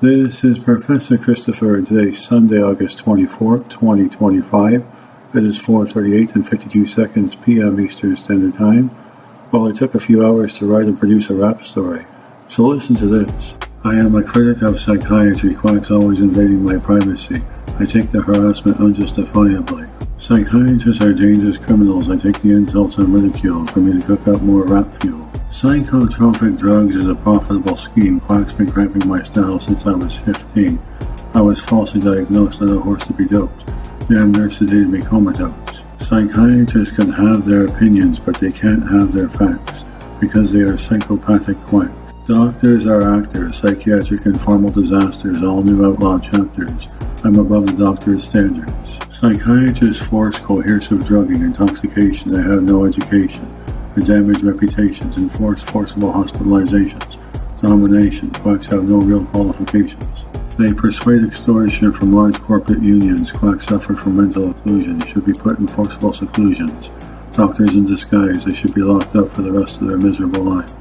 This is Professor Christopher, and today's Sunday, August 24th, 2025. It is 4:38 and 52 seconds p.m. Eastern Standard Time. Well, it took a few hours to write and produce a rap story, so listen to this. I am a critic of psychiatry, quacks always invading my privacy. I take the harassment unjustifiably. Psychiatrists are dangerous criminals. I take the insults and ridicule for me to cook up more rap fuel. Psychotropic drugs is a profitable scheme. Quack's been cramping my style since I was 15. I was falsely diagnosed, not a horse to be doped. Damn nurse sedated me comatose. Psychiatrists can have their opinions, but they can't have their facts, because they are psychopathic quacks. Doctors are actors, psychiatric and formal disasters, all new outlaw chapters. I'm above the doctor's standards. Psychiatrists force coercive drugging, intoxication. I have no education. Damaged reputations, enforce forcible hospitalizations, domination. Quacks have no real qualifications. They persuade extortion from large corporate unions. Quacks suffer from mental occlusion. They should be put in forcible seclusions. Doctors in disguise. They should be locked up for the rest of their miserable lives.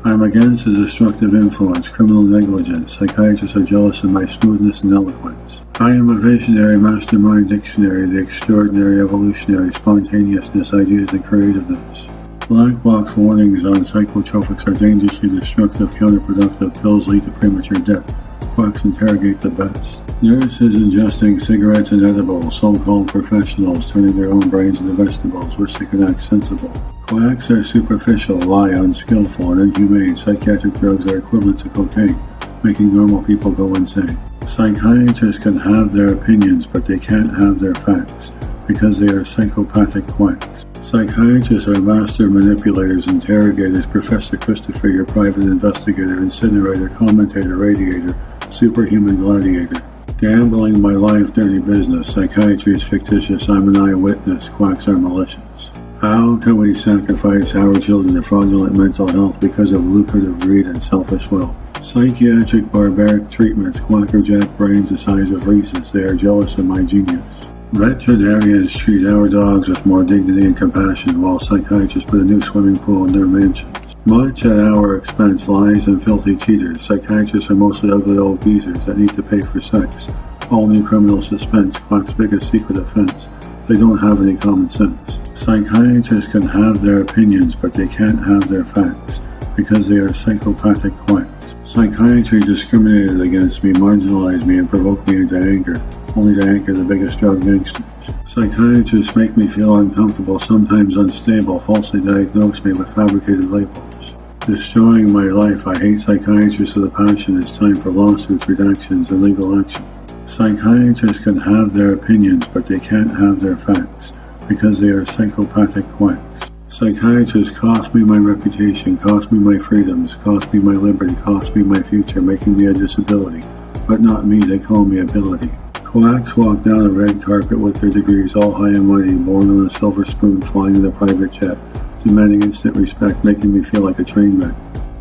I am against the destructive influence, criminal negligence. Psychiatrists are jealous of my smoothness and eloquence. I am a visionary mastermind dictionary, the extraordinary evolutionary spontaneousness, ideas, and creativeness. Black box warnings on psychotropics are dangerously destructive, counterproductive. Pills lead to premature death. Quacks interrogate the best. Nurses ingesting cigarettes and edibles. So-called professionals turning their own brains into vegetables, which they can act sensible. Quacks are superficial, lie, unskillful, and inhumane. Psychiatric drugs are equivalent to cocaine, making normal people go insane. Psychiatrists can have their opinions, but they can't have their facts, because they are psychopathic quacks. Psychiatrists are master manipulators, interrogators. Professor Christopher, your private investigator, incinerator, commentator, radiator, superhuman gladiator. Gambling my life, dirty business. Psychiatry is fictitious. I'm an eyewitness. Quacks are malicious. How can we sacrifice our children to fraudulent mental health because of lucrative greed and selfish will? Psychiatric barbaric treatments. Quackerjack brains the size of Reese's. They are jealous of my genius. Veterinarians treat our dogs with more dignity and compassion, while psychiatrists put a new swimming pool in their mansions. Much at our expense, lies and filthy cheaters. Psychiatrists are mostly ugly old geezers that need to pay for sex. All new criminal suspense. Quack's biggest secret offense. They don't have any common sense. Psychiatrists can have their opinions, but they can't have their facts, because they are psychopathic quacks. Psychiatry discriminated against me, marginalized me, and provoked me into anger, only to anchor the biggest drug gangsters. Psychiatrists make me feel uncomfortable, sometimes unstable, falsely diagnose me with fabricated labels. Destroying my life. I hate psychiatrists with a passion. It's time for lawsuits, redactions, and legal action. Psychiatrists can have their opinions, but they can't have their facts, because they are psychopathic quacks. Psychiatrists cost me my reputation, cost me my freedoms, cost me my liberty, cost me my future, making me a disability. But not me, they call me ability. Quacks walk down a red carpet with their degrees, all high and mighty, born on a silver spoon, flying in a private jet, demanding instant respect, making me feel like a train wreck.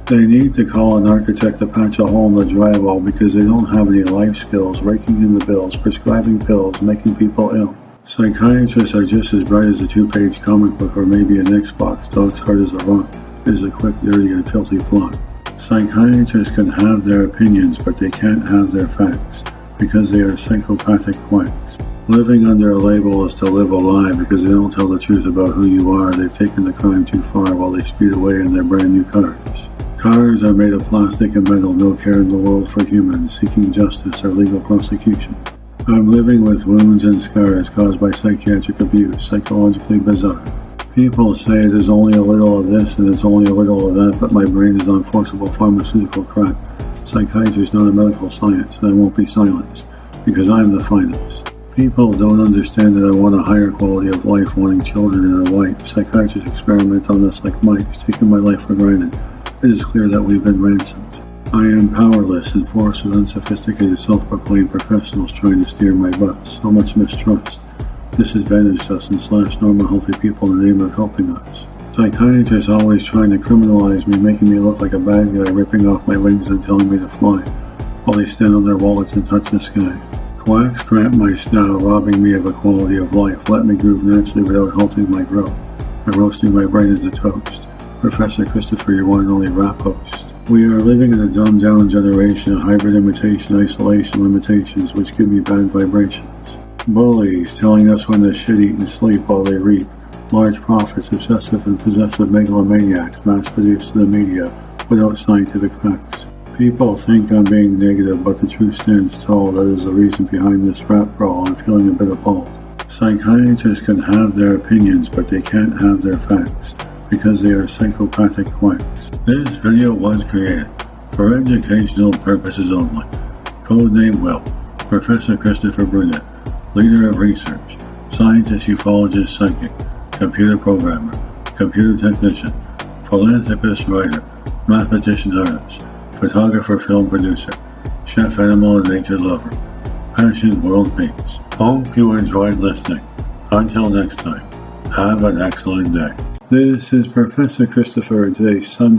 They need to call an architect to patch a hole in the drywall because they don't have any life skills, raking in the bills, prescribing pills, making people ill. Psychiatrists are just as bright as a 2-page comic book or maybe an Xbox. Dog's hard as a rock. It is a quick, dirty, and filthy plot. Psychiatrists can have their opinions, but they can't have their facts, because they are psychopathic quacks. Living under a label is to live a lie because they don't tell the truth about who you are. They've taken the crime too far while they speed away in their brand new cars. Cars are made of plastic and metal, no care in the world for humans, seeking justice or legal prosecution. I'm living with wounds and scars caused by psychiatric abuse, psychologically bizarre. People say it is only a little of this and it's only a little of that, but my brain is on forcible pharmaceutical crack. Psychiatry is not a medical science, and I won't be silenced, because I'm the finest. People don't understand that I want a higher quality of life, wanting children and a wife. Psychiatrists experiment on us like mice, taking my life for granted. It is clear that we've been ransomed. I am powerless and forced with unsophisticated self-proclaimed professionals trying to steer my bus. So much mistrust. Disadvantaged us and slashed normal healthy people in the name of helping us. Psychiatrists always trying to criminalize me, making me look like a bad guy, ripping off my wings and telling me to fly, while they stand on their wallets and touch the sky. Quacks cramp my style, robbing me of a quality of life. Let me groove naturally without halting my growth, by roasting my brain into toast. Professor Christopher, your one and only rap host. We are living in a dumbed-down generation of hybrid imitation isolation limitations which give me bad vibrations. Bullies telling us when to shit, eat, and sleep while they reap. Large profits, obsessive and possessive megalomaniacs mass-produced to the media without scientific facts. People think I'm being negative, but the truth stands tall. That is the reason behind this rap brawl. I'm feeling a bit appalled. Psychiatrists can have their opinions, but they can't have their facts, because they are psychopathic quacks. This video was created for educational purposes only. Codename Will. Professor Christopher Brunet. Leader of research. Scientist, ufologist, psychic. Computer programmer. Computer technician. Philanthropist, writer. Mathematician, artist. Photographer, film producer. Chef, animal, and nature lover. Passion, world peace. Hope you enjoyed listening. Until next time, have an excellent day. This is Professor Christopher, and today's Sunday.